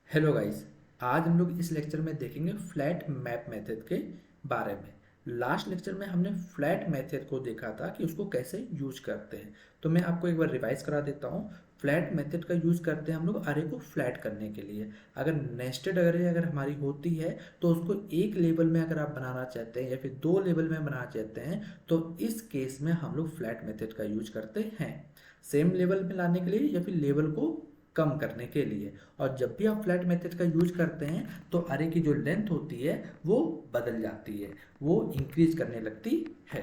Hello guys. आज हम लोग इस लेक्चर में देखेंगे फ्लैट मैप मेथड के बारे में। लास्ट लेक्चर में हमने फ्लैट मेथड को देखा था कि उसको कैसे यूज करते हैं। तो मैं आपको एक बार रिवाइज करा देता हूँ। फ्लैट मेथड का यूज करते हैं हम लोग अरे को फ्लैट करने के लिए। अगर नेस्टेड अरे अगर हमारी होती है तो उसको एक लेवल में अगर आप बनाना चाहते हैं या फिर दो लेवल में बनाना चाहते हैं तो इस केस में हम लोग फ्लैट मेथड का यूज करते हैं, सेम लेवल में लाने के लिए या फिर लेवल को कम करने के लिए। और जब भी आप फ्लैट मेथड का यूज करते हैं तो अरे की जो लेंथ होती है वो बदल जाती है, वो इंक्रीज करने लगती है।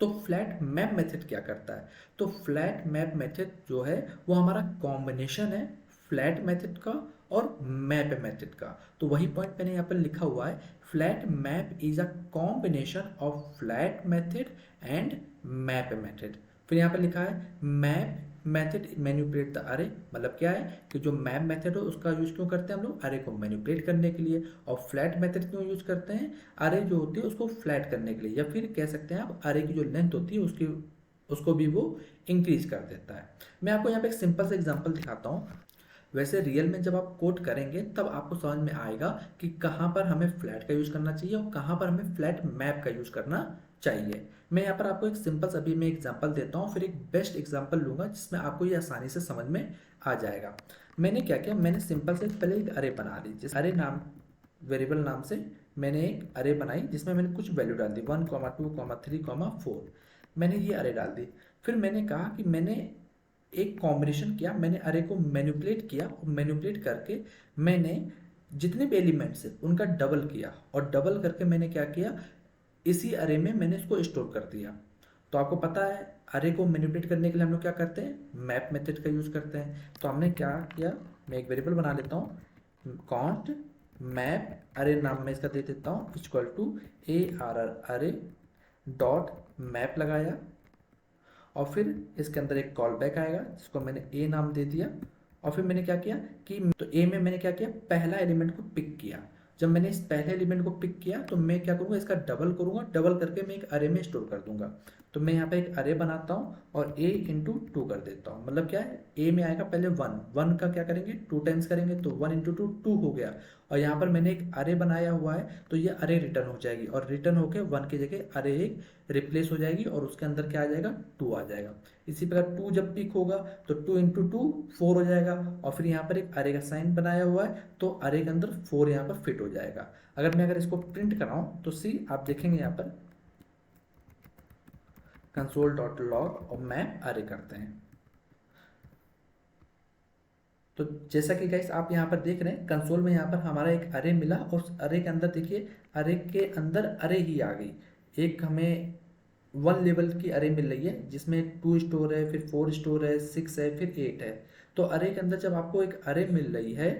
तो फ्लैट मैप मेथड क्या करता है? तो फ्लैट मैप मेथड जो है वो हमारा कॉम्बिनेशन है फ्लैट मेथड का और मैप मेथड का। तो वही पॉइंट मैंने यहाँ पर लिखा हुआ है, flat map is a combination of flat method and map method. फिर यहाँ पर लिखा है मैप मेथड मैनिपुलेट द अरे। मतलब क्या है कि जो मैप मेथड हो उसका यूज क्यों करते हैं हम लोग? अरे को मैनिपुलेट करने के लिए। और फ्लैट मेथड क्यों यूज करते हैं? अरे जो होती है उसको फ्लैट करने के लिए, या फिर कह सकते हैं आप अरे की जो लेंथ होती है उसकी उसको भी वो इंक्रीज कर देता है। मैं आपको यहाँ पे एक सिंपल सा एग्जांपल दिखाता हूँ। वैसे रियल में जब आप कोड करेंगे तब आपको समझ में आएगा कि कहाँ पर हमें फ्लैट का यूज करना चाहिए और कहाँ पर हमें फ्लैट मैप का यूज करना चाहिए। मैं यहाँ पर आपको एक सिंपल सा भी मैं एग्जांपल देता हूँ, फिर एक बेस्ट एग्जांपल लूंगा जिसमें आपको ये आसानी से समझ में आ जाएगा। मैंने क्या किया, मैंने सिंपल से पहले एक अरे बना ली, जिस अरे नाम वेरिएबल नाम से मैंने एक अरे बनाई जिसमें मैंने कुछ वैल्यू डाल दी 1, 2, 3, 4। मैंने ये अरे डाल दी। फिर मैंने कहा कि मैंने एक कॉम्बिनेशन किया, मैंने अरे को मैनिपुलेट किया और मैनिपुलेट करके मैंने जितने भी एलिमेंट्स है उनका डबल किया, और डबल करके मैंने क्या किया, इसी अरे में मैंने इसको स्टोर कर दिया। तो आपको पता है अरे को मैनिपुलेट करने के लिए हम लोग क्या करते हैं? मैप मेथड का यूज करते हैं। तो हमने क्या किया, मैं एक वेरिएबल बना लेता हूँ कॉन्ट मैप अरे, नाम में इसका दे देता हूँ equal to A R R अरे डॉट मैप लगाया। और फिर इसके अंदर एक कॉल बैक आएगा जिसको मैंने ए नाम दे दिया। और फिर मैंने क्या किया कि तो ए में मैंने क्या किया, पहला एलिमेंट को पिक किया। जब मैंने इस पहले एलिमेंट को पिक किया तो मैं क्या करूँगा, इसका डबल करूँगा, डबल करके मैं एक अरे में स्टोर कर दूंगा। तो मैं यहाँ पे एक अरे बनाता हूँ और ए इंटू टू कर देता हूँ। मतलब क्या है, ए में आएगा पहले वन, वन का क्या करेंगे, टू टाइम्स करेंगे, तो वन इंटू टू टू हो गया। और यहाँ पर मैंने एक अरे बनाया हुआ है तो ये अरे रिटर्न हो जाएगी, और रिटर्न होके वन की जगह अरे एक रिप्लेस हो जाएगी और उसके अंदर क्या आ जाएगा, टू आ जाएगा। इसी प्रकार टू जब पिक होगा तो टू इंटू टू फोर हो जाएगा। और फिर यहाँ पर एक अरे का साइन बनाया हुआ है तो अरे के अंदर फोर यहाँ पर फिट हो जाएगा। अगर इसको प्रिंट कराऊं तो सी आप देखेंगे यहाँ पर कंसोल डॉट लॉग और मैप अरे करते हैं। तो जैसा कि गाइस आप यहाँ पर देख रहे हैं कंसोल में यहाँ पर हमारा एक अरे मिला, और उस अरे के अंदर देखिए अरे के अंदर अरे ही आ गई। एक हमें वन लेवल की अरे मिल रही है जिसमें टू स्टोर है, फिर फोर स्टोर है, सिक्स है, फिर एट है। तो अरे के अंदर जब आपको एक अरे मिल रही है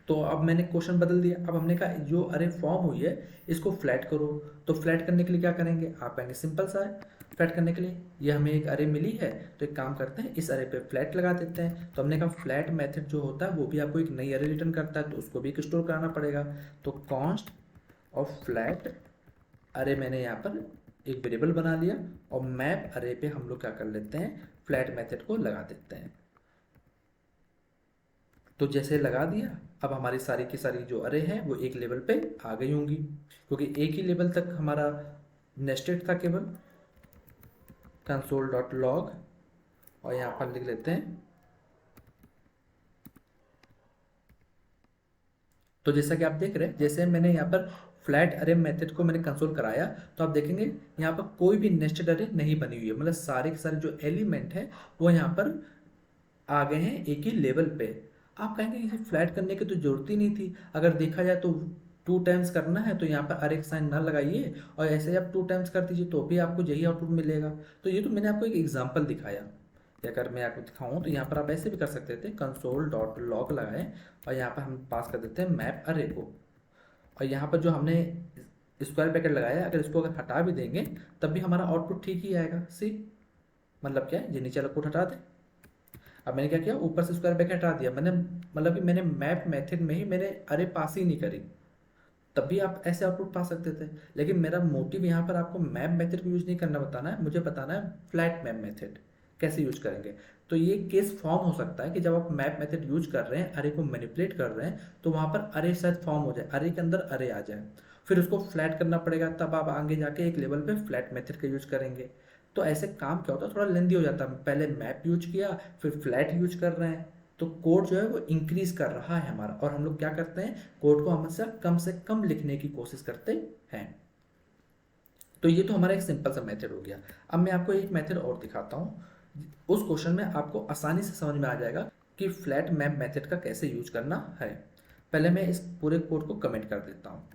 तो अब मैंने क्वेश्चन बदल दिया। अब हमने कहा जो अरे फॉर्म हुई है इसको फ्लैट करो। तो फ्लैट करने के लिए क्या करेंगे, आप कहेंगे सिंपल सा है फ्लैट करने के लिए, ये हमें एक अरे मिली है तो एक काम करते हैं इस अरे पे फ्लैट लगा देते हैं। तो हमने कहा फ्लैट मेथड जो होता है वो भी आपको एक नई अरे रिटर्न करता है तो उसको भी एक स्टोर कराना पड़ेगा। तो कॉन्स्ट ऑफ फ्लैट अरे मैंने यहाँ पर एक वेरिएबल बना लिया, और मैप अरे पे हम लोग क्या कर लेते हैं, फ्लैट मेथड को लगा देते हैं। तो जैसे लगा दिया अब हमारी सारी की सारी जो अरे हैं वो एक लेवल पे आ गई होंगी, क्योंकि एक ही लेवल तक हमारा नेस्टेड था केवल। कंसोल डॉट लॉग और यहाँ पर लिख लेते हैं। तो जैसा कि आप देख रहे हैं, जैसे मैंने यहाँ पर फ्लैट अरे मेथड को मैंने कंसोल कराया तो आप देखेंगे यहाँ पर कोई भी नेस्टेड अरे नहीं बनी हुई है। मतलब सारे के सारे जो एलिमेंट है वो यहाँ पर आ गए हैं एक ही लेवल पे। आप कहेंगे इसे फ्लैट करने की तो जरूरत ही नहीं थी, अगर देखा जाए तो टू टाइम्स करना है तो यहाँ पर अरे का साइन ना लगाइए और ऐसे आप टू टाइम्स कर दीजिए तो भी आपको यही आउटपुट मिलेगा। तो ये तो मैंने आपको एक एग्जांपल दिखाया। या अगर मैं आपको दिखाऊं तो यहाँ पर आप ऐसे भी कर सकते थे, कंसोल डॉट लॉग लगाएं और यहाँ पर हम पास कर देते हैं मैप अरे को। और यहाँ पर जो हमने स्क्वायर ब्रैकेट लगाया अगर इसको अगर हटा भी देंगे तब भी हमारा आउटपुट ठीक ही आएगा। सी मतलब क्या है, ये नीचे वाला कोड हटा दें। अब मैंने क्या किया, ऊपर से स्क्वायर ब्रैकेट हटा दिया मैंने, मतलब कि मैंने मैप मेथड में ही मैंने अरे पास ही नहीं करी, तब भी आप ऐसे आउटपुट पा सकते थे। लेकिन मेरा मोटिव यहाँ पर आपको मैप मेथड को यूज नहीं करना बताना है, मुझे बताना है फ्लैट मैप मेथड कैसे यूज करेंगे। तो ये केस फॉर्म हो सकता है कि जब आप मैप मेथड यूज कर रहे हैं, अरे को मैनिपुलेट कर रहे हैं, तो वहां पर अरे शायद फॉर्म हो जाए, अरे के अंदर अरे आ जाए, फिर उसको फ्लैट करना पड़ेगा, तब आप आगे जाके एक लेवल पे फ्लैट मेथड का यूज करेंगे। तो ऐसे काम क्या होता है, थोड़ा लेंदी हो जाता है, पहले मैप यूज किया फिर फ्लैट यूज कर रहे हैं, तो कोड जो है वो इंक्रीज कर रहा है हमारा, और हम लोग क्या करते हैं, कोड को हमेशा कम से कम लिखने की कोशिश करते हैं। तो ये तो हमारा एक सिंपल सा मेथड हो गया। अब मैं आपको एक मेथड और दिखाता हूँ, उस क्वेश्चन में आपको आसानी से समझ में आ जाएगा कि फ्लैट मैप मेथड का कैसे यूज करना है। पहले मैं इस पूरे कोड को कमेंट कर देता हूँ।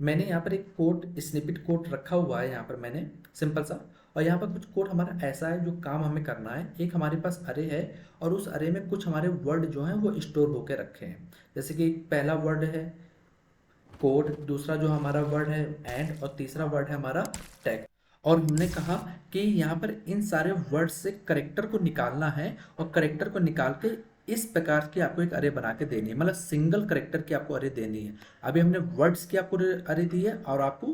मैंने यहाँ पर एक कोड, स्निपेट कोड रखा हुआ है यहाँ पर मैंने, सिंपल सा। और यहाँ पर कुछ कोड हमारा ऐसा है जो काम हमें करना है। एक हमारे पास अरे है और उस अरे में कुछ हमारे वर्ड जो हैं वो स्टोर होकर रखे हैं। जैसे कि पहला वर्ड है कोड, दूसरा जो हमारा वर्ड है एंड, और तीसरा वर्ड है हमारा टैग। और हमने कहा कि यहाँ पर इन सारे वर्ड से करेक्टर को निकालना है, और करेक्टर को निकाल के इस प्रकार की आपको एक अरे बना के देनी है, मतलब सिंगल करेक्टर की आपको अरे देनी है। अभी हमने वर्ड्स की आपको अरे दी है और आपको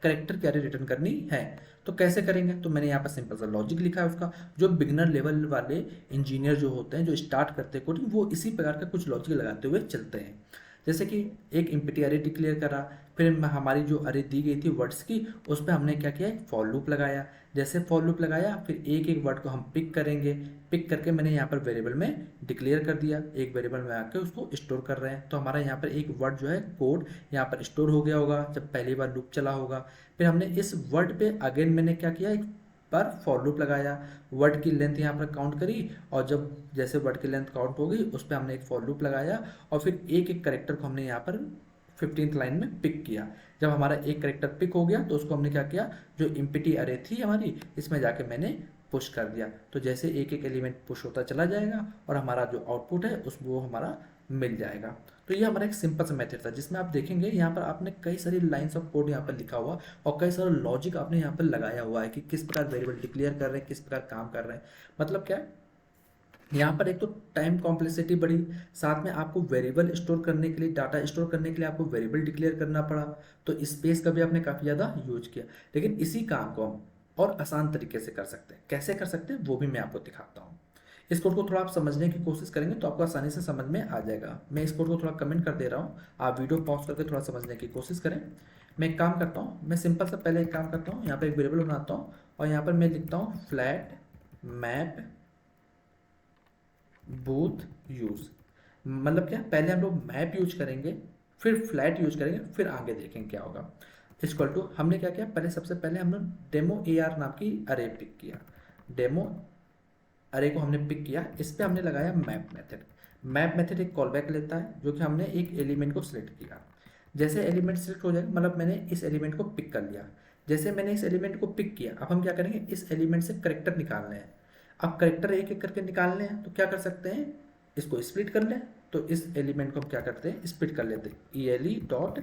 करेक्टर की अरे रिटर्न करनी है। तो कैसे करेंगे, तो मैंने यहाँ पर सिंपल सा लॉजिक लिखा है उसका। जो बिगनर लेवल वाले इंजीनियर जो होते हैं, जो स्टार्ट करते हैं कोडिंग, वो इसी प्रकार का कुछ लॉजिक लगाते हुए चलते हैं। जैसे कि एक एम्प्टी अरे डिक्लेयर करा, फिर हमारी जो अरे दी गई थी वर्ड्स की, उस पर हमने क्या किया, फॉर लूप लगाया। जैसे फॉर लूप लगाया, फिर एक एक वर्ड को हम पिक करेंगे, पिक करके मैंने यहाँ पर वेरिएबल में डिक्लेयर कर दिया, एक वेरिएबल में आके उसको स्टोर कर रहे हैं। तो हमारा यहाँ पर एक वर्ड जो है कोड यहाँ पर स्टोर हो गया होगा जब पहली बार लूप चला होगा। फिर हमने इस वर्ड पे अगेन मैंने क्या किया, एक पर फॉर लूप लगाया, वर्ड की लेंथ यहाँ पर काउंट करी, और जब जैसे वर्ड की लेंथ काउंट हो गई उस पर हमने एक फॉर लूप लगाया, और फिर एक एक करेक्टर को हमने यहाँ पर 15th लाइन में पिक किया। जब हमारा एक करेक्टर पिक हो गया तो उसको हमने क्या किया, जो इम्पिटी अरे थी हमारी, इसमें जाके मैंने पुश कर दिया। तो जैसे एक एक एलिमेंट पुश होता चला जाएगा और हमारा जो आउटपुट है उस वो हमारा मिल जाएगा। तो ये हमारा एक सिंपल सा मेथड था, जिसमें आप देखेंगे यहाँ पर आपने कई सारी लाइंस ऑफ कोड यहाँ पर लिखा हुआ, और कई सारा लॉजिक आपने यहाँ पर लगाया हुआ है कि किस प्रकार वेरिएबल डिक्लेयर कर रहे हैं, किस प्रकार काम कर रहे हैं। मतलब क्या है, यहाँ पर एक तो टाइम कॉम्प्लेक्सिटी बढ़ी, साथ में आपको वेरिएबल स्टोर करने के लिए, डाटा स्टोर करने के लिए आपको वेरिएबल डिक्लेयर करना पड़ा, तो स्पेस का भी आपने काफ़ी ज़्यादा यूज किया। लेकिन इसी काम को हम और आसान तरीके से कर सकते हैं। कैसे कर सकते हैं वो भी मैं आपको दिखाता हूँ। इस कोड को थोड़ा आप समझने की कोशिश करेंगे तो आपको आसानी से समझ में आ जाएगा। मैं इस कोड को थोड़ा कमेंट कर दे रहा हूँ, आप वीडियो पॉज करके थोड़ा समझने की कोशिश करें। मैं एक काम करता हूँ, मैं सिंपल सा पहले एक काम करता हूँ, यहाँ पर एक वेरिएबल बनाता हूँ और यहाँ पर मैं लिखता हूँ फ्लैट मैप बोथ यूज। मतलब क्या, पहले हम लोग मैप यूज करेंगे, फिर फ्लैट यूज करेंगे, फिर आगे देखेंगे क्या होगा। इक्वल टू हमने क्या किया, पहले सबसे पहले हमने डेमो ए आर नाम की अरे पिक किया, डेमो अरे को हमने पिक किया, इस पे हमने लगाया मैप मेथड। मैप मेथड एक कॉल बैक लेता है जो कि हमने एक एलिमेंट को सिलेक्ट किया। जैसे एलिमेंट सिलेक्ट हो जाएगा, मतलब मैंने इस एलिमेंट को पिक कर लिया। जैसे मैंने इस एलिमेंट को पिक किया, अब हम क्या करेंगे, इस एलिमेंट से करेक्टर निकालने हैं। अब करेक्टर एक एक करके निकालने हैं, तो क्या कर सकते हैं, इसको स्प्लिट कर लें। तो इस एलिमेंट को हम क्या करते हैं, स्प्लिट कर लेते हैं, ELE डॉट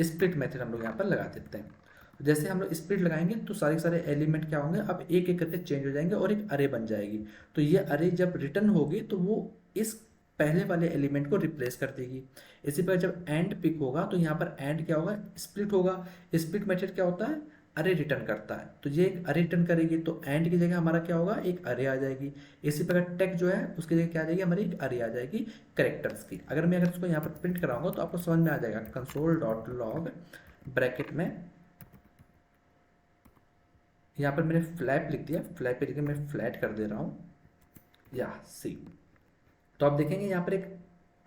स्प्लिट मेथड हम लोग यहाँ पर लगा देते हैं। जैसे हम लोग स्प्लिट लगाएंगे तो सारे सारे एलिमेंट क्या होंगे, अब एक एक करके चेंज हो जाएंगे और एक अरे बन जाएगी। तो ये अरे जब रिटर्न होगी तो वो इस पहले वाले एलिमेंट को रिप्लेस कर देगी। इसी पर जब एंड पिक होगा तो यहाँ पर एंड क्या होगा, स्प्लिट होगा। स्प्लिट मेथड क्या होता है, अरे रिटर्न करता है, तो ये एक अरे रिटर्न करेगी, तो एंड की जगह हमारा क्या होगा, एक अरे आ जाएगी। इसी प्रकार टेक जो है उसकी जगह क्या आ जाएगी, हमारी एक अरे आ जाएगी करेक्टर्स की। अगर मैं इसको यहाँ पर प्रिंट कराऊंगा तो आपको समझ में आ जाएगा, कंसोल डॉट लॉग ब्रैकेट में यहाँ पर मैंने फ्लैप लिख दिया, फ्लैप पे लिख के मैं फ्लैट कर दे रहा हूँ, या सी। तो आप देखेंगे यहाँ पर एक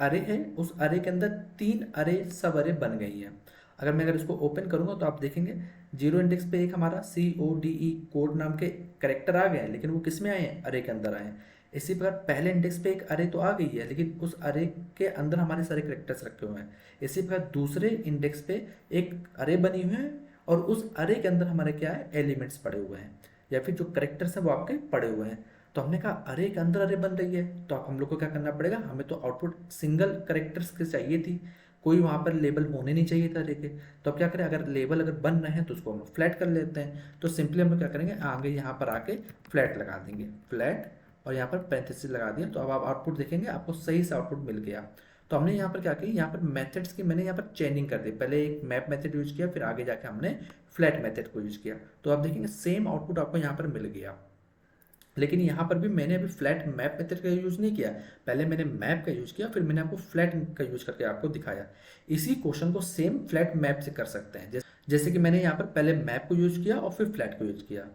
अरे है, उस अरे के अंदर 3 अरे सब अरे बन गई है। अगर इसको ओपन करूंगा तो आप देखेंगे जीरो इंडेक्स पे एक हमारा CODE कोड नाम के करेक्टर आ गए हैं, लेकिन वो किस में आए हैं, अरे के अंदर आए हैं। इसी प्रकार पहले इंडेक्स पे एक अरे तो आ गई है, लेकिन उस अरे के अंदर हमारे सारे करेक्टर्स रखे हुए हैं। इसी प्रकार दूसरे इंडेक्स पे एक अरे बनी हुई है और उस अरे के अंदर हमारे क्या है, एलिमेंट्स पड़े हुए हैं, या फिर जो करेक्टर्स हैं वो आपके पड़े हुए हैं। तो हमने कहा अरे के अंदर अरे बन रही है, तो अब हम लोग को क्या करना पड़ेगा, हमें तो आउटपुट सिंगल करेक्टर्स की चाहिए थी, कोई वहाँ पर लेबल होने नहीं चाहिए था अरे के। तो अब क्या करें, अगर लेबल अगर बन रहे हैं तो उसको हम फ्लैट कर लेते हैं। तो सिंपली हम लोग क्या करेंगे, आगे यहाँ पर आके फ्लैट लगा देंगे, फ्लैट, और यहाँ पर पैरेंथेसिस लगा दिया। तो अब आप आउटपुट देखेंगे, आपको सही से आउटपुट मिल गया। तो हमने यहाँ पर क्या किया, यहाँ पर मेथड्स की मैंने यहाँ पर चेंजिंग कर दी। पहले एक मैप मेथड यूज किया, फिर आगे जाके हमने फ्लैट मेथड को यूज किया। तो आप देखेंगे सेम आउटपुट आपको यहाँ पर मिल गया। लेकिन यहाँ पर भी मैंने अभी फ्लैट मैप मेथड का यूज़ नहीं किया, पहले मैंने मैप का यूज़ किया, फिर मैंने आपको फ्लैट का यूज़ करके आपको दिखाया। इसी क्वेश्चन को सेम फ्लैट मैप से कर सकते हैं, जैसे कि मैंने यहाँ पर पहले मैप को यूज़ किया और फिर फ्लैट को यूज़ किया।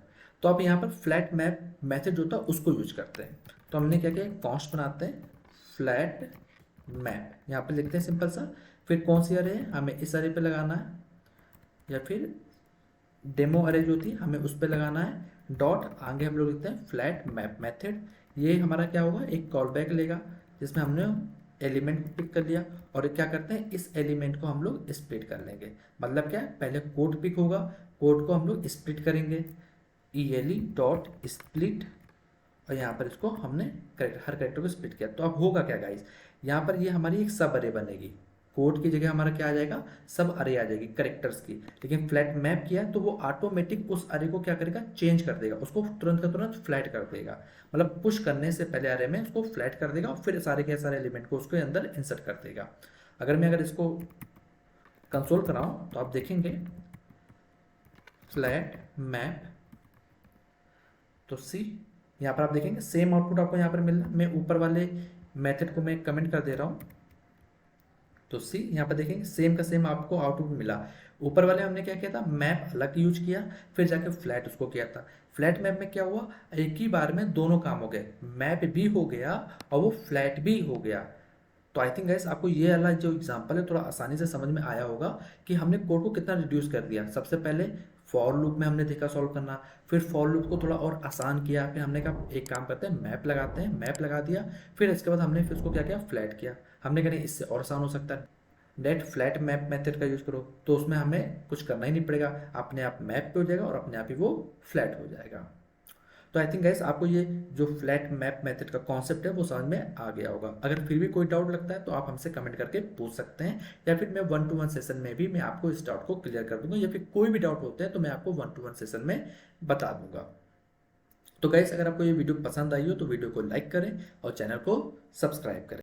तो आप यहाँ पर फ्लैट मैप मेथड जो था उसको यूज करते हैं। तो हमने क्या किया, कॉन्स्ट बनाते हैं फ्लैट मैप, यहाँ पर लिखते हैं सिंपल सा। फिर कौन सी अरे है, हमें इस अरे पे लगाना है, या फिर डेमो अरे जो थी हमें उस पर लगाना है। डॉट आगे हम लोग लिखते हैं फ्लैट मैप मेथड। ये हमारा क्या होगा, एक कॉल बैक लेगा जिसमें हमने एलिमेंट को पिक कर लिया, और क्या करते हैं, इस एलिमेंट को हम लोग स्प्लिट कर लेंगे। मतलब क्या है, पहले कोड पिक होगा, कोड को हम लोग स्प्लिट करेंगे, ई डॉट स्प्लिट, और यहाँ पर इसको हमने हर कैरेक्टर को स्प्लिट किया। तो अब होगा क्या गाइस, यहाँ पर ये हमारी एक सब अरे बनेगी, कोड की जगह हमारा क्या आ जाएगा, सब अरे आ जाएगी करेक्टर्स की। लेकिन फ्लैट मैप किया तो वो ऑटोमेटिक उस अरे को क्या करेगा, चेंज कर देगा, उसको तुरंत का तुरंत फ्लैट कर देगा। मतलब पुश करने से पहले अरे में उसको फ्लैट कर देगा, और फिर सारे के सारे एलिमेंट को उसके अंदर इंसर्ट कर देगा। अगर इसको कंसोल कराऊं तो आप देखेंगे फ्लैट मैप, तो सी यहाँ पर आप देखेंगे सेम आउटपुट आपको यहाँ पर मिल रहा है। मैं ऊपर वाले मेथड को मैं कमेंट कर दे रहा हूँ, तो सी यहाँ पर देखेंगे सेम का सेम आपको आउटपुट मिला। ऊपर वाले हमने क्या किया था, मैप अलग यूज किया, फिर जाके फ्लैट उसको किया था। फ्लैट मैप में क्या हुआ, एक ही बार में दोनों काम हो गए, मैप भी हो गया और वो फ्लैट भी हो गया। तो आई थिंक गाइस आपको ये वाला जो एग्जांपल है थोड़ा आसानी से समझ में आया होगा कि हमने कोड को कितना रिड्यूस कर दिया। सबसे पहले फॉर लूप में हमने देखा सॉल्व करना, फिर फॉर लूप को थोड़ा और आसान किया, फिर हमने कहा एक काम करते हैं मैप लगाते हैं, मैप लगा दिया, फिर इसके बाद हमने फिर उसको क्या किया, फ्लैट किया। हमने कहा नहीं इससे और आसान हो सकता है, नेट फ्लैट मैप मेथड का यूज़ करो, तो उसमें हमें कुछ करना ही नहीं पड़ेगा, अपने आप मैप पे हो जाएगा और अपने आप ही वो फ्लैट हो जाएगा। तो आई थिंक गाइस आपको ये जो फ्लैट मैप मेथड का कॉन्सेप्ट है वो समझ में आ गया होगा। अगर फिर भी कोई डाउट लगता है तो आप हमसे कमेंट करके पूछ सकते हैं, या फिर मैं 1-to-1 सेशन में भी मैं आपको इस डाउट को क्लियर कर दूंगा, या फिर कोई भी डाउट होता है तो मैं आपको 1-to-1 सेशन में बता दूंगा। तो गाइस अगर आपको ये वीडियो पसंद आई हो तो वीडियो को लाइक करें और चैनल को सब्सक्राइब करें।